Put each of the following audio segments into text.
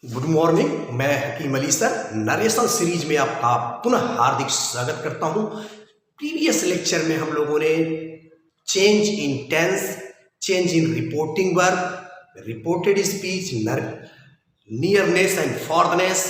Good morning. मैं हकीम Ali sir narration series में आपका पुनः हार्दिक स्वागत करता हूं। प्रीवियस लेक्चर में हम लोगों ने change in tense, change in reporting verb, reported speech, nearness and farness,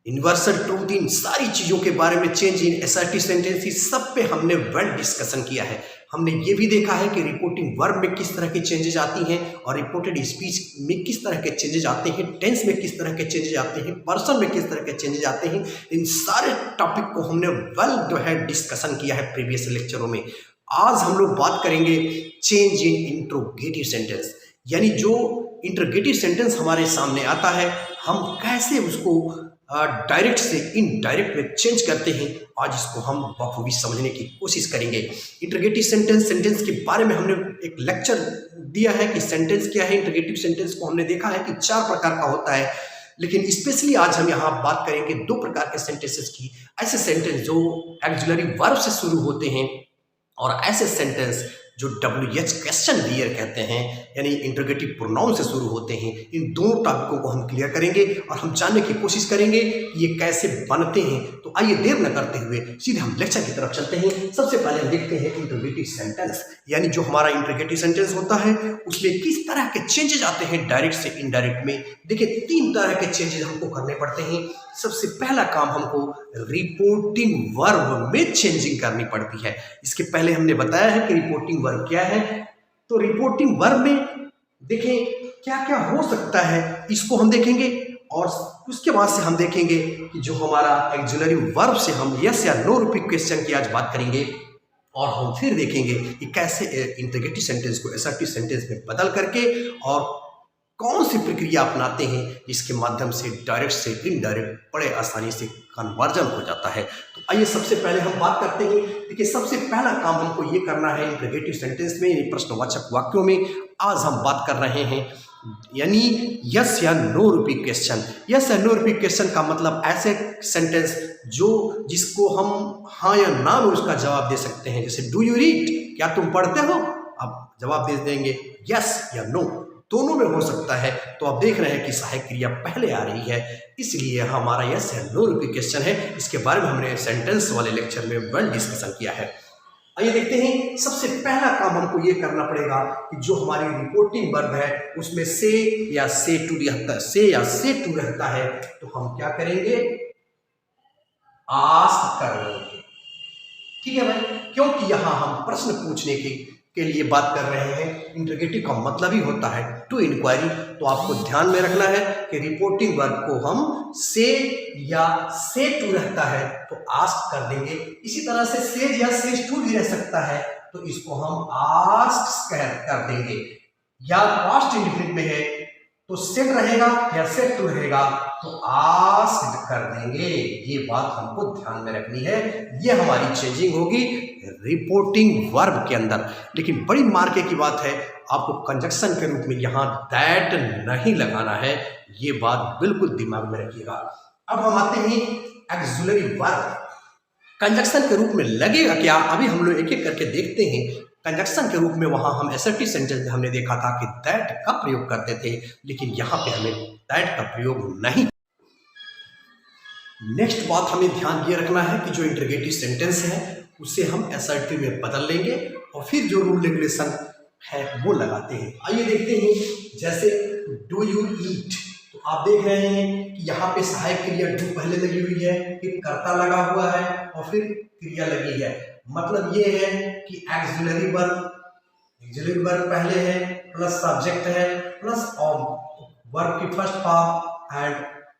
universal truth, इन सारी चीज़ों के बारे में, चेंज इन असर्टिव सेंटेंस, इस सब पे हमने वेल डिस्कशन किया है। हमने ये भी देखा है कि रिपोर्टिंग वर्ब में किस तरह के चेंजेस आती हैं और रिपोर्टेड स्पीच में किस तरह के चेंजेस आते हैं, टेंस में किस तरह के चेंजेस आते हैं, पर्सन में किस तरह के चेंजेस आते हैं। इन सारे टॉपिक को हमने वेल जो है डिस्कशन किया है प्रीवियस लेक्चरों में। आज हम लोग बात करेंगे चेंज इन इंट्रोगेटिव सेंटेंस, यानी जो इंट्रोगेटिव सेंटेंस हमारे सामने आता है हम कैसे उसको डायरेक्ट से इनडायरेक्ट में चेंज करते हैं। आज इसको हम बखूबी समझने की कोशिश करेंगे। इंटरगेटिव सेंटेंस के बारे में हमने एक लेक्चर दिया है कि सेंटेंस क्या है। इंटरगेटिव सेंटेंस को हमने देखा है कि 4 प्रकार का होता है, लेकिन स्पेशली आज हम यहाँ बात करेंगे 2 प्रकार के सेंटेंसेस की। ऐसे सेंटेंस जो एक्सिलरी वर्ब से शुरू होते हैं और ऐसे सेंटेंस जो WH क्वेश्चन वियर कहते हैं, यानी इंटरोगेटिव प्रोनाउन से शुरू होते हैं। इन दोनों टॉपिकों को हम क्लियर करेंगे और हम जानने की कोशिश करेंगे कि ये कैसे बनते हैं। तो आइए देर न करते हुए सीधे हम लेक्चर की तरफ चलते हैं। सबसे पहले हम देखते हैं इंटरोगेटिव सेंटेंस, यानी जो हमारा इंटरोगेटिव सेंटेंस होता है उसमें किस तरह के चेंजेस आते हैं डायरेक्ट से इनडायरेक्ट में। देखिए 3 तरह के चेंजेस हमको करने पड़ते हैं। सबसे पहला काम हमको रिपोर्टिंग वर्ब में चेंजिंग करनी पड़ती है। इसके पहले हमने बताया है कि रिपोर्टिंग वर्ब क्या है। तो रिपोर्टिंग वर्ब में देखें क्या क्या हो सकता है, इसको हम देखेंगे और उसके बाद से हम देखेंगे कि जो हमारा एक्सिलरी वर्ब से हम यस या नो रिपीट क्वेश्चन की आज बात करेंगे और हम फिर देखेंगे कि कैसे इंटरोगेटिव सेंटेंस को असर्टिव सेंटेंस में बदल करके और कौन सी प्रक्रिया अपनाते हैं जिसके माध्यम से डायरेक्ट से इनडायरेक्ट बड़े आसानी से कन्वर्जन हो जाता है। तो आइए सबसे पहले हम बात करते हैं। देखिए सबसे पहला काम हमको ये करना है इंटरोगेटिव सेंटेंस में, यानी प्रश्नवाचक वाक्यों में आज हम बात कर रहे हैं, यानी यस या नो रिपीट क्वेश्चन। यस या नो रिपीट क्वेश्चन का मतलब ऐसे सेंटेंस जिसको हम हाँ या ना में उसका जवाब दे सकते हैं। जैसे डू यू रीड, क्या तुम पढ़ते हो, अब जवाब दे देंगे यस या नो, दोनों में हो सकता है। तो आप देख रहे हैं कि सहायक क्रिया पहले आ रही है, इसलिए हमारा यस या नो रिपीट क्वेश्चन है। इसके बारे में हमने सेंटेंस वाले लेक्चर में वेल डिस्कशन किया है। आइए देखते हैं। सबसे पहला काम हमको ये करना पड़ेगा कि जो हमारी रिपोर्टिंग वर्ब है उसमें से या से टू रहता है, तो हम क्या करेंगे, आस्क करेंगे। ठीक है भाई, क्योंकि यहां हम प्रश्न पूछने के लिए बात कर रहे हैं। इंटरोगेटिव का मतलब ही होता है टू इंक्वायरी। तो आपको ध्यान में रखना है कि रिपोर्टिंग वर्ब को हम से या से टू रहता है तो आस्क कर देंगे। इसी तरह से या से टू भी रह सकता है तो इसको हम आस्क कर देंगे। या पास्ट इंडेफिनिट में है तो सेट रहेगा या सेट टू रहेगा तो आस्क्ड कर देंगे। ये बात हमको ध्यान में रखनी है। ये हमारी चेंजिंग होगी रिपोर्टिंग वर्ब के अंदर। लेकिन बड़ी मार्के की बात है, आपको कंजक्शन के रूप में यहाँ दैट नहीं लगाना है। ये बात बिल्कुल दिमाग में रखिएगा। अब हम आते हैं एक्सिलरी वर्ब। कंजक्शन के रूप में लगेगा क्या, अभी हम लोग एक एक करके देखते हैं। कंजक्शन के रूप में वहां हम असर्टिव सेंटेंस में हमने देखा था कि दैट का प्रयोग करते थे, लेकिन यहाँ पे हमें दैट का प्रयोग नहीं। नेक्स्ट बात हमें ध्यान ये रखना है कि जो इंटरोगेटिव सेंटेंस है उसे हम असर्टिव में बदल लेंगे और फिर जो रूल रेगुलेशन है वो लगाते हैं। आइए देखते हैं। जैसे डू यू ईट, तो आप देख रहे हैं कि यहाँ पे सहायक क्रिया डू पहले लगी हुई है, फिर कर्ता लगा हुआ है और फिर क्रिया लगी है। मतलब ये है कि एक्सिलरी वर्ब पहले है प्लस सब्जेक्ट है प्लस वर्ब की first form and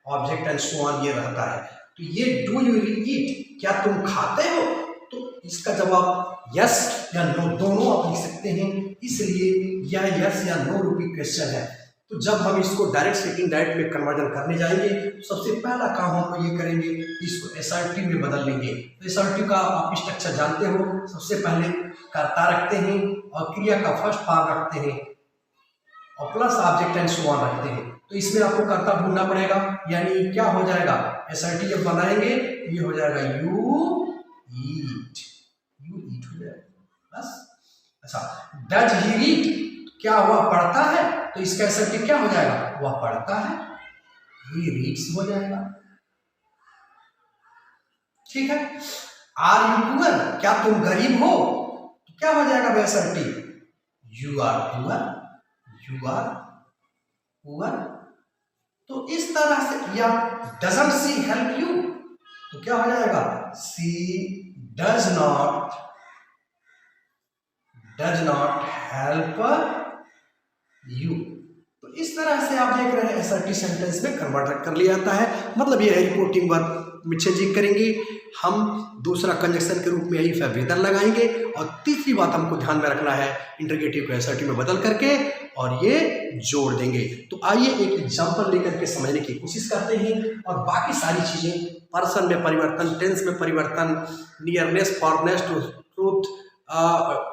object and so on ये रहता है। तो ये डू यू ईट, क्या तुम खाते हो, तो इसका जवाब यस या नो दोनों आप लिख सकते हैं, इसलिए यह यस या नो रिपीट क्वेश्चन है। तो जब हम इसको डायरेक्ट से इनडायरेक्ट में कन्वर्जन करने जाएंगे तो सबसे पहला काम हम ये करेंगे, इसको एसआरटी में बदल लेंगे। तो एसआरटी का आप स्ट्रक्चर जानते हो, सबसे पहले कर्ता रखते हैं और क्रिया का फर्स्ट फॉर्म रखते हैं और plus object and so on रखते हैं। तो इसमें आपको कर्ता ढूंढना पड़ेगा, यानी क्या हो जाएगा, एसआरटी जब बनाएंगे ये हो जाएगा यू ईट हो जाएगा बस। अच्छा, डज ही रीड, क्या वह पढ़ता है, तो इसका एसआरटी क्या हो जाएगा, वह पढ़ता है। ही रीड्स हो जाएगा। ठीक है। आर यू पुअर, क्या तुम गरीब हो, तो क्या हो जाएगा बेसर्टी, you are poor, you are poor. तो इस तरह से, या डजंट सी हेल्प यू, तो क्या हो जाएगा, सी डज नॉट हेल्प यू। तो इस तरह से आप देख रहे हैं असर्टिव सेंटेंस में कन्वर्ट कर लिया जाता है। मतलब ये है रिपोर्टिंग वर्ब में चेंजिंग करेंगे हम, दूसरा कंजक्शन के रूप में इफ या वेदर लगाएंगे, और तीसरी बात हमको ध्यान में रखना है इंटरगेटिव को असर्टिव में बदल करके और ये जोड़ देंगे। तो आइए एक एग्जांपल लेकर के समझने की कोशिश करते हैं, और बाकी सारी चीजें, पर्सन में परिवर्तन, टेंस में परिवर्तन, nearness, farness to truth,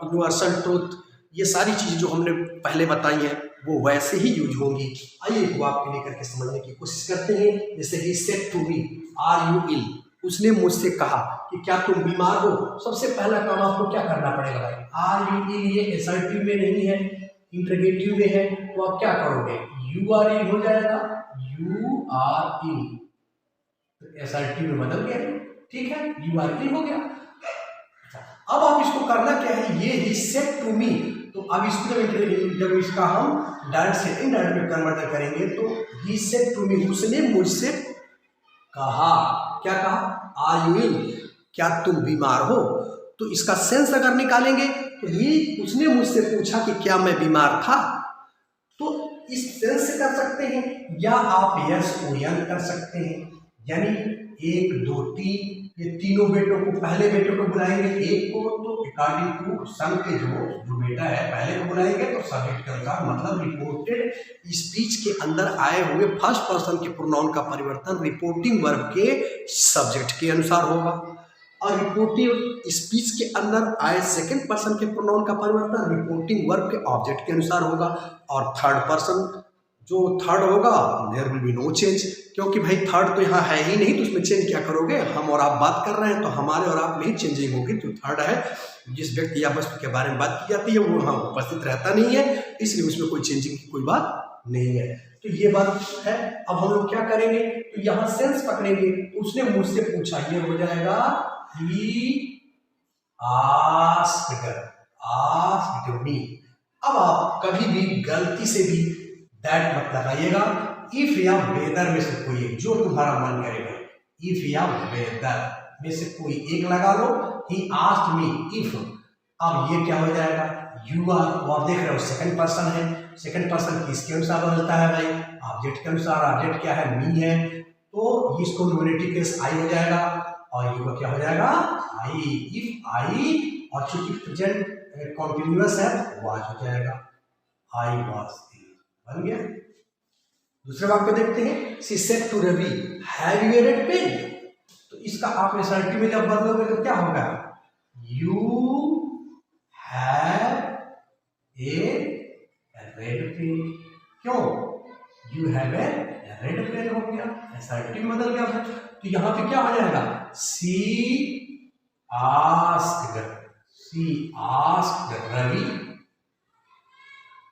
universal truth, ये सारी चीजें जो हमने पहले बताई हैं वो वैसे ही यूज होंगी। आइए वो आपके लेकर के समझने की कोशिश करते हैं। जैसे ही said to me are you ill, उसने मुझसे कहा कि क्या तुम बीमार हो। सबसे पहला काम आपको क्या करना पड़ेगा भाई, आर यू इल ये असर्टिव में नहीं है, इंटरगेटिव में है, तो आप क्या करोगे, यू आर इल हो जाएगा, यू आर इल, तो असर्टिव में बदल गया। ठीक है, यू आर इल हो गया। अब आप इसको करना क्या है, ये ही सेड टू मी, तो अब इसको जब इसका हम डायरेक्ट से इनडायरेक्ट में कन्वर्ट करेंगे, तो ही सेड टू मी, उसने मुझसे कहा, क्या कहा, आर यू इल, क्या तुम बीमार हो। तो इसका सेंस अगर निकालेंगे तो ही, उसने मुझसे पूछा कि क्या मैं बीमार था, तो इस सेंस से कर सकते हैं, या आप यस ओ यन कर सकते हैं, यानी 1 2 3 ये तीनों बेटों को, पहले बेटों को बुलाएंगे एक को, तो अकॉर्डिंग टू सन के जो बेटा है पहले को बुलाएंगे, तो सब्जेक्ट के अनुसार, मतलब रिपोर्टेड स्पीच के अंदर आए हुए फर्स्ट पर्सन के प्रोनाउन का परिवर्तन रिपोर्टिंग वर्ब के सब्जेक्ट के अनुसार होगा, और रिपोर्टिंग स्पीच के अंदर आए सेकंड पर्सन के प्रोनाउन का परिवर्तन रिपोर्टिंग वर्ब के ऑब्जेक्ट के अनुसार होगा, और थर्ड पर्सन जो थर्ड होगा there will be no change, क्योंकि भाई थर्ड तो यहाँ है ही नहीं, तो उसमें चेंज क्या करोगे, हम और आप बात कर रहे हैं तो हमारे और आप में ही चेंजिंग होगी। तो थर्ड है, जिस व्यक्ति या वस्तु के बारे में बात की जाती है वो वहाँ उपस्थित रहता नहीं है, इसलिए उसमें कोई चेंजिंग की कोई बात नहीं है। तो ये बात है। अब हम लोग क्या करेंगे, तो यहाँ सेंस पकड़ेंगे, उसने मुझसे पूछा, ये हो जाएगा ही आस्क्ड मी। अब आप कभी भी गलती से भी दैट मत लगाइएगा, इफ या वेदर में से कोई एक, जो तुम्हारा मन करेगा, इफ या वेदर में से कोई एक लगा लो, ही आस्क्ड मी इफ। अब ये क्या हो जाएगा, यू आर, और देख रहे हो सेकंड पर्सन है, सेकंड पर्सन किसके अनुसार बदलता है भाई, ऑब्जेक्ट के अनुसार, ऑब्जेक्ट क्या है, मी है, तो इसको नोमिनेटिव केस आई हो जाएगा, और यू का क्या हो जाएगा, आई, इफ आई, और चूंकि प्रेजेंट कॉन्टिन्यूअस है वाज हो जाएगा, आई वाज, बन गया। दूसरे वाक्य देखते हैं, she said to Ravi have you a red pen, तो इसका आप असर्टिव में जब बदलोगे तो क्या होगा, you have a red pen, क्यों, you have a red pen हो गया, असर्टिव बदल गया। तो यहां पे क्या हो जाएगा, शी आस्क्ड रवि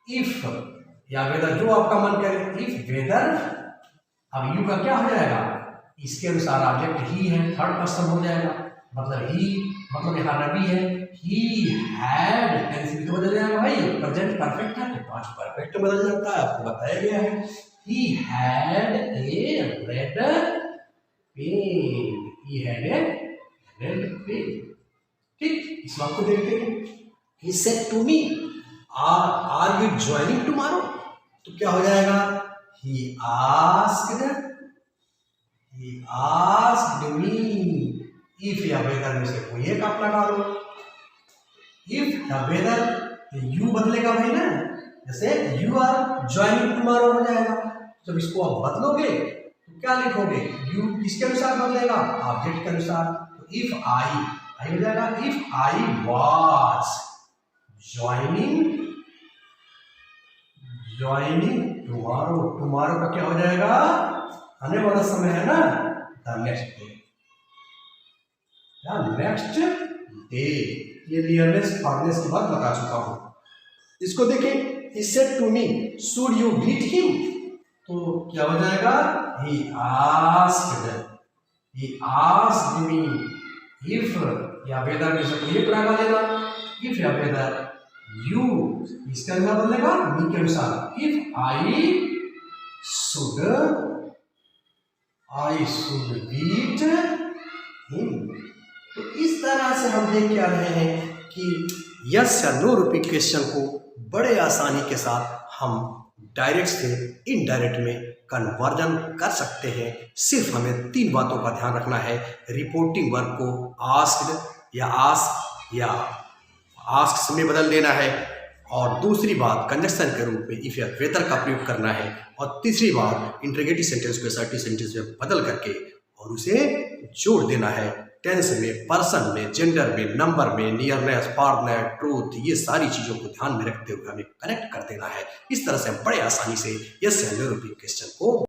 इफ, या वेदर, जो आपका मन करे, इफ वेदर। अब यू का क्या हो जाएगा, इसके अनुसार ऑब्जेक्ट ही है, थर्ड पर्सन हो जाएगा, मतलब ही, मतलब यहाँ रवि है, ही हैड, टेंस भी तो बदल जाएगा भाई, प्रेजेंट परफेक्ट है तो पास्ट परफेक्ट बदल जाता है, आपको बताया गया है, he had a red pen, he had a red pen. ठीक, इस बात को देखते हैं, he said to me are you joining tomorrow, तो क्या हो जाएगा, ही आस्क्ड मी इफ या वेदर में से कोई एक आप लगा लो, इफ या वेदर, यू बदलेगा भाई ना, जैसे यू आर ज्वाइनिंग टुमारो हो जाएगा। जब इसको आप बदलोगे तो क्या लिखोगे, यू किसके अनुसार बदलेगा, ऑब्जेक्ट के अनुसार, तो इफ आई हो जाएगा, if I was joining tomorrow का क्या हो जाएगा, आने वाला समय है ना, द नेक्स्ट डे, ये नियरनेस फॉरनेस की बात बता चुका हूं। इसको देखें, he said to me should you beat him, तो क्या हो जाएगा, he asked me if, या whether में से कोई लगा लेना, if या whether you, इसका क्या बदलेगा, me के अनुसार, if I should beat him। तो इस तरह से हम देख क्या रहे हैं कि यस या नो रूपी क्वेश्चन को बड़े आसानी के साथ हम डायरेक्ट से इनडायरेक्ट में कन्वर्जन कर सकते हैं। सिर्फ हमें 3 बातों का ध्यान रखना है। रिपोर्टिंग वर्ब को आस्क्ड या आस्क्स में बदल देना है, और दूसरी बात कंजक्शन के रूप में इफ या वेदर का प्रयोग करना है, और तीसरी बात इंटरोगेटिव सेंटेंस को असर्टिव सेंटेंस में बदल करके और उसे जोड़ देना है। टेंस में, पर्सन में, जेंडर में, नंबर में, नियरनेस, फारनेस, ट्रूथ, ये सारी चीज़ों को ध्यान में रखते हुए हमें कनेक्ट कर देना है। इस तरह से हम बड़े आसानी से यस या नो रूपी क्वेश्चन को